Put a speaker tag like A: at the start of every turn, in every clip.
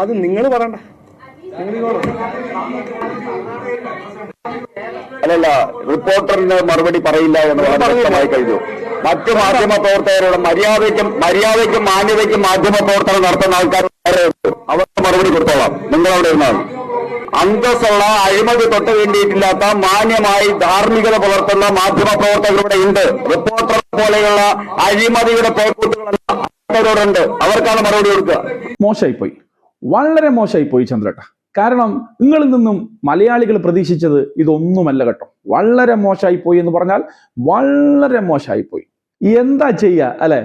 A: അത് നിങ്ങൾ പറയണ്ട.
B: അല്ലല്ല, റിപ്പോർട്ടറിന് മറുപടി പറയില്ല എന്ന് വ്യക്തമായി കഴിഞ്ഞു. മറ്റു മാധ്യമ പ്രവർത്തകരോട് മര്യാദയ്ക്കും മാന്യതയ്ക്കും മാധ്യമ പ്രവർത്തനം നടത്തുന്ന ആൾക്കാർ അവർക്ക് മറുപടി കൊടുത്തോളാം. നിങ്ങളവിടെ ഇരുന്നാൽ അന്തസ്സുള്ള അഴിമതി തൊട്ട് വേണ്ടിയിട്ടില്ലാത്ത മാന്യമായി ധാർമ്മികത പുലർത്തുന്ന മാധ്യമ പ്രവർത്തകരുടെ ഉണ്ട്. റിപ്പോർട്ടർ പോലെയുള്ള അഴിമതിയുടെ പേക്കൂട്ടുകളുണ്ട്, അവർക്കാണ് മറുപടി കൊടുക്കുക.
C: മോശമായിപ്പോയി, വളരെ മോശമായിപ്പോയി ചന്ദ്രേട്ട. കാരണം നിങ്ങളിൽ നിന്നും മലയാളികൾ പ്രതീക്ഷിച്ചത് ഇതൊന്നുമല്ല കേട്ടോ. വളരെ മോശമായിപ്പോയി എന്ന് പറഞ്ഞാൽ വളരെ മോശമായിപ്പോയി. എന്താ ചെയ്യുക അല്ലെ?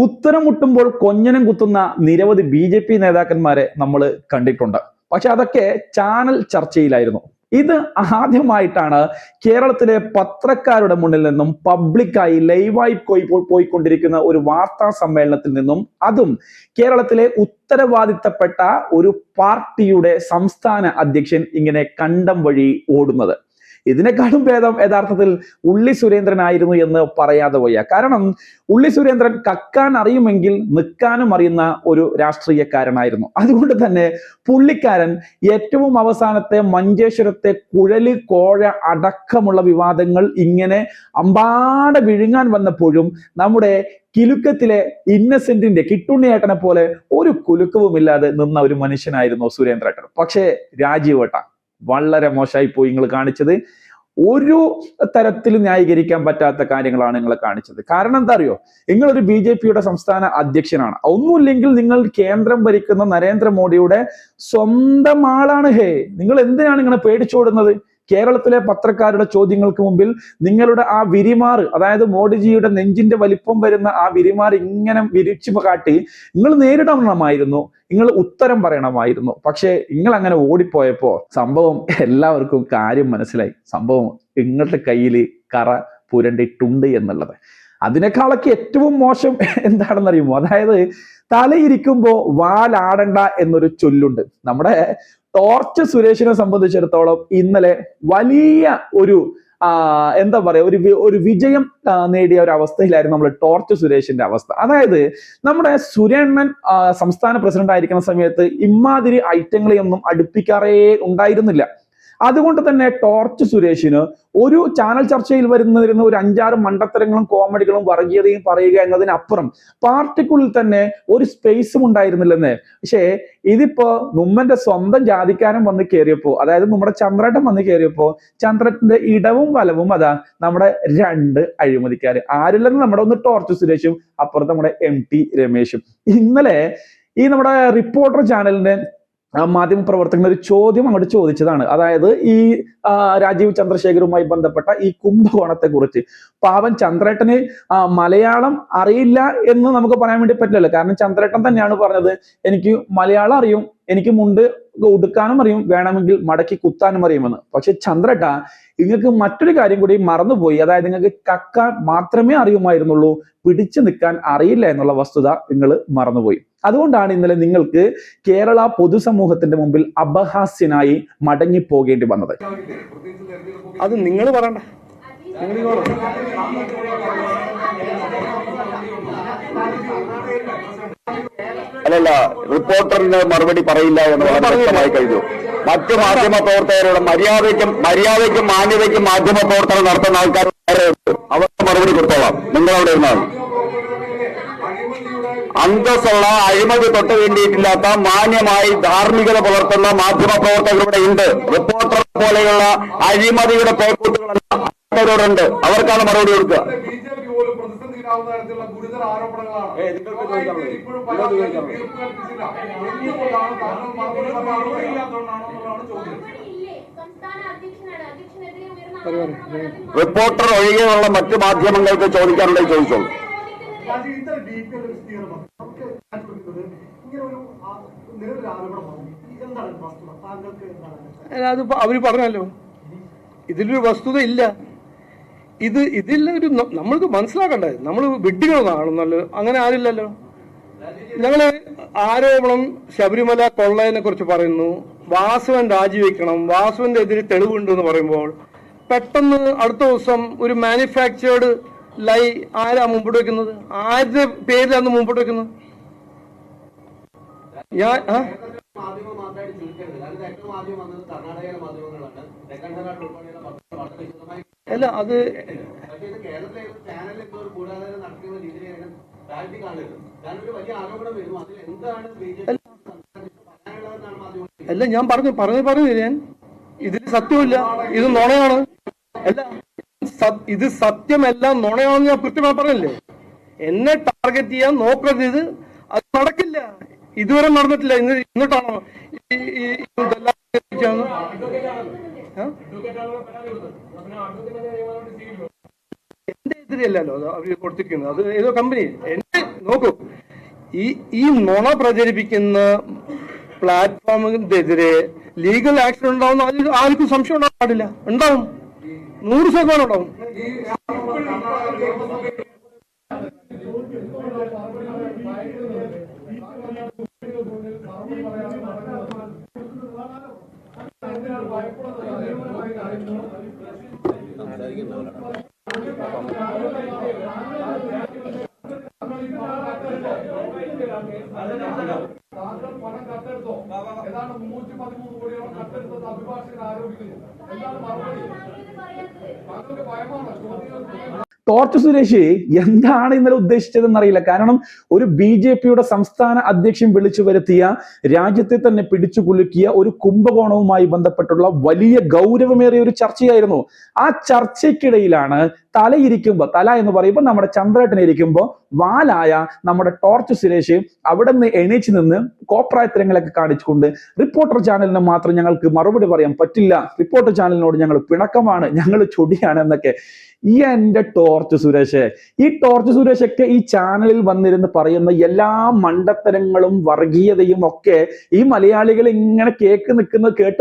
C: ഉത്തരം മുട്ടുമ്പോൾ കൊഞ്ഞനം കുത്തുന്ന നിരവധി BJP നേതാക്കന്മാരെ നമ്മൾ കണ്ടിട്ടുണ്ട്. പക്ഷെ അതൊക്കെ ചാനൽ ചർച്ചയിലായിരുന്നു. ഇത് ആദ്യമായിട്ടാണ് കേരളത്തിലെ പത്രക്കാരുടെ മുന്നിൽ നിന്നും പബ്ലിക്കായി ലൈവായി പോയിക്കൊണ്ടിരിക്കുന്ന ഒരു വാർത്താ സമ്മേളനത്തിൽ നിന്നും, അതും കേരളത്തിലെ ഉത്തരവാദിത്തപ്പെട്ട ഒരു പാർട്ടിയുടെ സംസ്ഥാന അധ്യക്ഷൻ ഇങ്ങനെ കണ്ടം വഴി ഓടുന്നത്. ഇതിനെക്കാളും ഭേദം യഥാർത്ഥത്തിൽ ഉള്ളി സുരേന്ദ്രനായിരുന്നു എന്ന് പറയാതെ വയ്യ. കാരണം ഉള്ളി സുരേന്ദ്രൻ കക്കാൻ അറിയുമെങ്കിൽ നിൽക്കാനും അറിയുന്ന ഒരു രാഷ്ട്രീയക്കാരനായിരുന്നു. അതുകൊണ്ട് തന്നെ പുള്ളിക്കാരൻ ഏറ്റവും അവസാനത്തെ മഞ്ചേശ്വരത്തെ കുഴല് കോഴ അടക്കമുള്ള വിവാദങ്ങൾ ഇങ്ങനെ അമ്പാടെ വിഴുങ്ങാൻ വന്നപ്പോഴും നമ്മുടെ കിലുക്കത്തിലെ ഇന്നസെന്റിന്റെ കിട്ടുണ്ണിയേട്ടനെ പോലെ ഒരു കുലുക്കവുമില്ലാതെ നിന്ന ഒരു മനുഷ്യനായിരുന്നു സുരേന്ദ്രേട്ടൻ. പക്ഷേ രാജീവേട്ട വളരെ മോശമായി പോയി നിങ്ങൾ കാണിച്ചത്. ഒരു തരത്തിലും ന്യായീകരിക്കാൻ പറ്റാത്ത കാര്യങ്ങളാണ് നിങ്ങൾ കാണിച്ചത്. കാരണം എന്താ അറിയോ? നിങ്ങളൊരു BJPയുടെ സംസ്ഥാന അധ്യക്ഷനാണ്. ഒന്നുമില്ലെങ്കിൽ നിങ്ങൾ കേന്ദ്രം ഭരിക്കുന്ന നരേന്ദ്രമോദിയുടെ സ്വന്തം ആളാണ്. നിങ്ങൾ എന്തിനാണ് ഇങ്ങനെ പേടിച്ചോടുന്നത്? കേരളത്തിലെ പത്രക്കാരുടെ ചോദ്യങ്ങൾക്ക് മുമ്പിൽ നിങ്ങളുടെ ആ വിരിമാറ്, അതായത് മോഡിജിയുടെ നെഞ്ചിന്റെ വലിപ്പം വരുന്ന ആ വിരിമാറ് ഇങ്ങനെ വിരിച്ചു കാട്ടി നിങ്ങൾ നേരിടണമായിരുന്നു, നിങ്ങൾ ഉത്തരം പറയണമായിരുന്നു. പക്ഷെ നിങ്ങൾ അങ്ങനെ ഓടിപ്പോയപ്പോ സംഭവം എല്ലാവർക്കും കാര്യം മനസ്സിലായി. സംഭവം നിങ്ങളുടെ കയ്യിൽ കറ പുരണ്ടിട്ടുണ്ട് എന്നുള്ളത്. അതിനേക്കാളൊക്കെ ഏറ്റവും മോശം എന്താണെന്നറിയുമോ? അതായത് തലയിരിക്കുമ്പോ വാലാടണ്ട എന്നൊരു ചൊല്ലുണ്ട്. നമ്മുടെ ടോർച്ച് സുരേഷിനെ സംബന്ധിച്ചിടത്തോളം ഇന്നലെ വലിയ ഒരു എന്താ പറയാ, ഒരു വിജയം നേടിയ ഒരു അവസ്ഥയിലായിരുന്നു നമ്മൾ ടോർച്ച് സുരേഷിന്റെ അവസ്ഥ. അതായത് നമ്മുടെ സുരേണ്ണൻ സംസ്ഥാന പ്രസിഡന്റ് ആയിരിക്കുന്ന സമയത്ത് ഇമാതിരി ഐറ്റങ്ങളെയൊന്നും അടുപ്പിക്കാറേ ഉണ്ടായിരുന്നില്ല. അതുകൊണ്ട് തന്നെ ടോർച്ച് സുരേഷിന് ഒരു ചാനൽ ചർച്ചയിൽ വരുന്ന ഒരു 5-6 മണ്ടത്തരങ്ങളും കോമഡികളും വർഗീയതയും പറയുക എന്നതിനപ്പുറം പാർട്ടിക്കുള്ളിൽ തന്നെ ഒരു സ്പേസും ഉണ്ടായിരുന്നില്ലെന്ന്. പക്ഷേ ഇതിപ്പോ നുമ്മന്റെ സ്വന്തം ജാതിക്കാരൻ വന്ന് കയറിയപ്പോ, അതായത് നമ്മുടെ ചന്ദ്രേട്ടൻ വന്ന് കയറിയപ്പോ, ചന്ദ്രേട്ടന്റെ ഇടവും വലവും അതാ നമ്മുടെ 2 അഴിമതിക്കാര്. ആരില്ലെന്ന് നമ്മുടെ ഒന്ന് ടോർച്ച് സുരേഷും അപ്പുറത്ത് നമ്മുടെ MT രമേശും. ഇന്നലെ ഈ നമ്മുടെ റിപ്പോർട്ടർ ചാനലിന്റെ മാധ്യമപ്രവർത്തകൻ ഒരു ചോദ്യം അങ്ങോട്ട് ചോദിച്ചതാണ്. അതായത് ഈ രാജീവ് ചന്ദ്രശേഖറുമായി ബന്ധപ്പെട്ട ഈ കുംഭകോണത്തെ കുറിച്ച്. പാവൻ ചന്ദ്രേട്ടന് മലയാളം അറിയില്ല എന്ന് നമുക്ക് പറയാൻ വേണ്ടി പറ്റില്ലല്ലോ. കാരണം ചന്ദ്രേട്ടൻ തന്നെയാണ് പറഞ്ഞത്, എനിക്ക് മലയാളം അറിയും, എനിക്ക് മുണ്ട് ഉടുക്കാനും അറിയും, വേണമെങ്കിൽ മടക്കി കുത്താനും അറിയുമെന്ന്. പക്ഷെ ചന്ദ്രേട്ട, നിങ്ങൾക്ക് മറ്റൊരു കാര്യം കൂടി മറന്നുപോയി. അതായത് നിങ്ങൾക്ക് കക്കാൻ മാത്രമേ അറിയുമായിരുന്നുള്ളൂ, പിടിച്ചു നിൽക്കാൻ അറിയില്ല എന്നുള്ള വസ്തുത നിങ്ങൾ മറന്നുപോയി. അതുകൊണ്ടാണ് ഇന്നലെ നിങ്ങൾക്ക് കേരള പൊതുസമൂഹത്തിന്റെ മുമ്പിൽ അപഹാസ്യനായി മടങ്ങി പോകേണ്ടി വന്നത്.
A: അത് നിങ്ങൾ പറയണ്ട.
B: അല്ലല്ല, റിപ്പോർട്ടറിന് മറുപടി പറയില്ല എന്ന് വ്യക്തമായി കഴിഞ്ഞു. മറ്റു മാധ്യമ പ്രവർത്തകരോട് മര്യാദയ്ക്കും മാന്യതയ്ക്കും മാധ്യമ പ്രവർത്തനം നടത്തുന്ന ആൾക്കാർ അവർക്ക് മറുപടി കൊടുത്തോളാം. നിങ്ങളവിടെ ഇരുന്നാൽ അന്തസ്സുള്ള അഴിമതി തൊട്ട് വേണ്ടിയിട്ടില്ലാത്ത മാന്യമായി ധാർമ്മികത പുലർത്തുന്ന മാധ്യമ പ്രവർത്തകരുടെ ഉണ്ട്. റിപ്പോർട്ടർ പോലെയുള്ള അഴിമതിയുടെ പേക്കൂട്ടുകളുണ്ട്, അവർക്കാണ് മറുപടി കൊടുക്കുക. റിപ്പോർട്ടർ ഒഴികെയുള്ള മറ്റു മാധ്യമങ്ങൾക്ക് ചോദിക്കാനുണ്ടെങ്കിൽ ചോദിച്ചോളൂ.
A: അതിപ്പോ അവര് പറഞ്ഞല്ലോ, ഇതിലൊരു വസ്തുത ഇല്ല. ഇതിലൊരു നമ്മൾക്ക് മനസ്സിലാക്കണ്ടേ, നമ്മൾ വിഡ്ഢികളാണെന്നല്ലോ. അങ്ങനെ ആരില്ലല്ലോ. ഞങ്ങള് ആരോപണം ശബരിമല കൊള്ളയെ കുറിച്ച് പറയുന്നു, വാസവൻ രാജിവെക്കണം, വാസവന്റെ എതിരെ തെളിവുണ്ടെന്ന് പറയുമ്പോൾ പെട്ടെന്ന് അടുത്ത ദിവസം ഒരു മാനുഫാക്ചേർഡ് ലൈ ആരാ മുമ്പോട്ട് വെക്കുന്നത്? ആരുടെ പേരിലാണ് മുമ്പോട്ട് വെക്കുന്നത്? ഞാൻ അല്ല അത് അല്ല ഞാൻ പറഞ്ഞു ഞാൻ ഇതിൽ സത്യമില്ല, ഇത് നുണയാണ്. അല്ല ഇത് സത്യമെല്ലാം നുണയാണെന്ന് ഞാൻ കൃത്യമായി പറഞ്ഞില്ലേ. എന്നെ ടാർഗറ്റ് ചെയ്യാൻ നോക്കരുത്, ഇത് അത് നടക്കില്ല, ഇതുവരെ നടന്നിട്ടില്ല. എന്നിട്ടാണോ എന്റെ എതിരെയല്ലോ അവര് കൊടുത്തിരിക്കുന്നത്, അത് ഏതോ കമ്പനി. എന്റെ നോക്കൂ, ഈ നുണ പ്രചരിപ്പിക്കുന്ന പ്ലാറ്റ്ഫോമിനെതിരെ ലീഗൽ ആക്ഷൻ ഉണ്ടാവുന്ന അതിൽ ആർക്കും സംശയം ഉണ്ടാകാൻ പാടില്ല. ഉണ്ടാവും, 100% ഉണ്ടാവും.
C: ടോർച്ച് സുരേഷ് എന്താണ് ഇന്നലെ ഉദ്ദേശിച്ചതെന്ന് അറിയില്ല. കാരണം ഒരു BJPയുടെ സംസ്ഥാന അധ്യക്ഷൻ വിളിച്ചു വരുത്തിയ, രാജ്യത്തെ തന്നെ പിടിച്ചു കുലുക്കിയ ഒരു കുംഭകോണവുമായി ബന്ധപ്പെട്ടുള്ള വലിയ ഗൗരവമേറിയ ഒരു ചർച്ചയായിരുന്നു. ആ ചർച്ചയ്ക്കിടയിലാണ് തല എന്ന് പറയുമ്പോൾ നമ്മുടെ ചന്ദ്രേട്ടൻ ഇരിക്കുമ്പോൾ വാലായ നമ്മുടെ ടോർച്ച് സുരേഷ് അവിടെ നിന്ന് എണീച്ചു നിന്ന് കോപ്രായത്തരങ്ങളൊക്കെ കാണിച്ചുകൊണ്ട് റിപ്പോർട്ടർ ചാനലിന് മാത്രം ഞങ്ങൾക്ക് മറുപടി പറയാൻ പറ്റില്ല, റിപ്പോർട്ടർ ചാനലിനോട് ഞങ്ങൾ പിണക്കമാണ്, ഞങ്ങൾ ചൊടിയാണ് എന്നൊക്കെ. എന്റെ ടോർച്ച് സുരേഷ്, ഈ ടോർച്ച് സുരേഷൊക്കെ ഈ ചാനലിൽ വന്നിരുന്ന് പറയുന്ന എല്ലാ മണ്ടത്തരങ്ങളും വർഗീയതയും ഒക്കെ ഈ മലയാളികൾ ഇങ്ങനെ കേട്ട്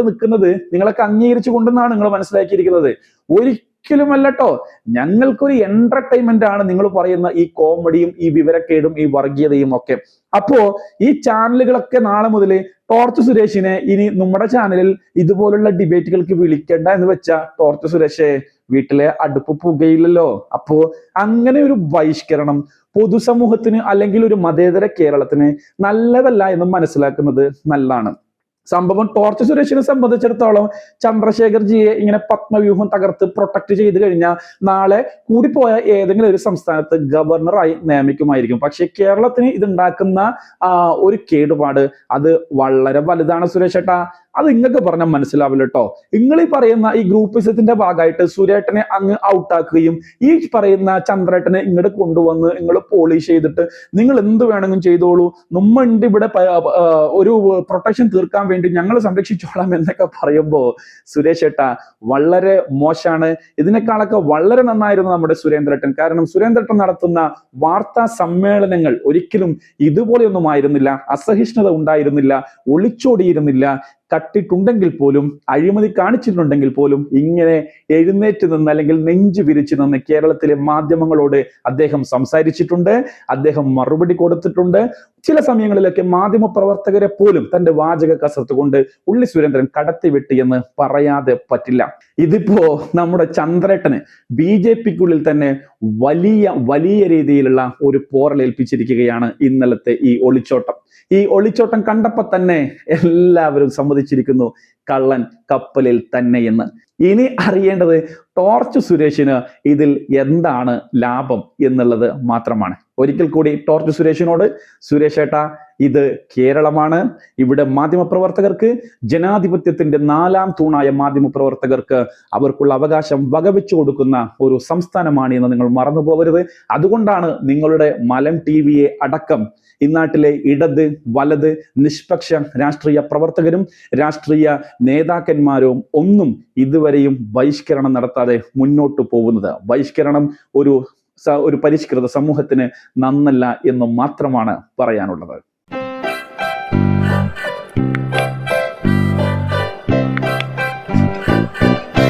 C: നിൽക്കുന്നത് നിങ്ങളൊക്കെ അംഗീകരിച്ചു കൊണ്ടെന്നാണ് നിങ്ങൾ മനസ്സിലാക്കിയിരിക്കുന്നത്. ഒരിക്കലുമല്ലട്ടോ. ഞങ്ങൾക്കൊരു എന്റർടൈൻമെന്റ് ആണ് നിങ്ങൾ പറയുന്ന ഈ കോമഡിയും ഈ വിവരക്കേടും ഈ വർഗീയതയും ഒക്കെ. അപ്പോ ഈ ചാനലുകളൊക്കെ നാളെ മുതൽ ടോർച്ച് സുരേഷിനെ ഇനി നമ്മുടെ ചാനലിൽ ഇതുപോലുള്ള ഡിബേറ്റുകൾക്ക് വിളിക്കണ്ട എന്ന് വെച്ചാ ടോർച്ച് സുരേഷ് വീട്ടിലെ അടുപ്പ് പുകയില്ലല്ലോ. അപ്പോ അങ്ങനെ ഒരു ബഹിഷ്കരണം പൊതുസമൂഹത്തിന് അല്ലെങ്കിൽ ഒരു മതേതര കേരളത്തിന് നല്ലതല്ല എന്ന് മനസ്സിലാക്കുന്നത് നല്ലതാണ്. സംഭവം ടോർച്ച് സുരേഷിനെ സംബന്ധിച്ചിടത്തോളം ചന്ദ്രശേഖർജിയെ ഇങ്ങനെ പത്മവ്യൂഹം തകർത്ത് പ്രൊട്ടക്ട് ചെയ്ത് കഴിഞ്ഞാൽ നാളെ കൂടിപ്പോയ ഏതെങ്കിലും ഒരു സംസ്ഥാനത്ത് ഗവർണറായി നിയമിക്കുമായിരിക്കും. പക്ഷെ കേരളത്തിന് ഇതുണ്ടാക്കുന്ന ഒരു കേടുപാട് അത് വളരെ വലുതാണ് സുരേഷ് ഏട്ടാ. അത് നിങ്ങൾക്ക് പറഞ്ഞാൽ മനസ്സിലാവില്ല കേട്ടോ. നിങ്ങൾ ഈ പറയുന്ന ഈ ഗ്രൂപ്പിസത്തിന്റെ ഭാഗമായിട്ട് സുരേട്ടനെ അങ്ങ് ഔട്ടാക്കുകയും ഈ പറയുന്ന ചന്ദ്രേട്ടനെ ഇങ്ങോട്ട് കൊണ്ടുവന്ന് നിങ്ങൾ പോളിഷ് ചെയ്തിട്ട് നിങ്ങൾ എന്ത് വേണമെങ്കിലും ചെയ്തോളൂ, നമ്മണ്ട് ഇവിടെ ഒരു പ്രൊട്ടക്ഷൻ തീർക്കാൻ വേണ്ടി ഞങ്ങൾ സംരക്ഷിച്ചോളാം എന്നൊക്കെ പറയുമ്പോൾ സുരേഷ് ഏട്ടാ വളരെ മോശമാണ്. ഇതിനേക്കാളൊക്കെ വളരെ നന്നായിരുന്നു നമ്മുടെ സുരേന്ദ്രേട്ടൻ. കാരണം സുരേന്ദ്രേട്ടൻ നടത്തുന്ന വാർത്താ സമ്മേളനങ്ങൾ ഒരിക്കലും ഇതുപോലെയൊന്നും ആയിരുന്നില്ല. അസഹിഷ്ണുത ഉണ്ടായിരുന്നില്ല, ഒളിച്ചോടിയിരുന്നില്ല. കട്ടിട്ടുണ്ടെങ്കിൽ പോലും, അഴിമതി കാണിച്ചിട്ടുണ്ടെങ്കിൽ പോലും ഇങ്ങനെ എഴുന്നേറ്റ് നിന്ന് അല്ലെങ്കിൽ നെഞ്ചു വിരിച്ചു നിന്ന് കേരളത്തിലെ മാധ്യമങ്ങളോട് അദ്ദേഹം സംസാരിച്ചിട്ടുണ്ട്, അദ്ദേഹം മറുപടി കൊടുത്തിട്ടുണ്ട്. ചില സമയങ്ങളിലൊക്കെ മാധ്യമ പ്രവർത്തകരെ പോലും തന്റെ വാചക കസർത്ത് കൊണ്ട് ഉള്ളി സുരേന്ദ്രൻ കടത്തിവിട്ടി എന്ന് പറയാതെ പറ്റില്ല. ഇതിപ്പോ നമ്മുടെ ചന്ദ്രേട്ടന് BJPക്കുള്ളിൽ തന്നെ വലിയ രീതിയിലുള്ള ഒരു പോറലേൽപ്പിച്ചിരിക്കുകയാണ് ഇന്നലത്തെ ഈ ഒളിച്ചോട്ടം. ഈ ഒളിച്ചോട്ടം കണ്ടപ്പോ തന്നെ എല്ലാവരും സമ്മതിച്ചിരിക്കുന്നു കള്ളൻ കപ്പലിൽ തന്നെ എന്ന്. ഇനി അറിയേണ്ടത് ടോർച്ച് സുരേഷിന് ഇതിൽ എന്താണ് ലാഭം എന്നുള്ളത് മാത്രമാണ്. ഒരിക്കൽ കൂടി ടോർച്ച് സുരേഷിനോട്, സുരേഷ് ഏട്ടാ ഇത് കേരളമാണ്, ഇവിടെ മാധ്യമപ്രവർത്തകർക്ക്, ജനാധിപത്യത്തിന്റെ 4ാം തൂണായ മാധ്യമപ്രവർത്തകർക്ക് അവർക്കുള്ള അവകാശം വകവെച്ചു കൊടുക്കുന്ന ഒരു സംസ്ഥാനമാണ് എന്ന് നിങ്ങൾ മറന്നു പോകരുത്. അതുകൊണ്ടാണ് നിങ്ങളുടെ മലം TVയെ അടക്കം ഇന്നാട്ടിലെ ഇടത് വലത് നിഷ്പക്ഷ രാഷ്ട്രീയ പ്രവർത്തകരും രാഷ്ട്രീയ നേതാക്കന്മാരും ഒന്നും ഇതുവരെയും ബഹിഷ്കരണം നടത്താതെ മുന്നോട്ട് പോകുന്നത്. ബഹിഷ്കരണം ഒരു പരിഷ്കൃത സമൂഹത്തിന് നന്നല്ല എന്ന് മാത്രമാണ് പറയാനുള്ളത്.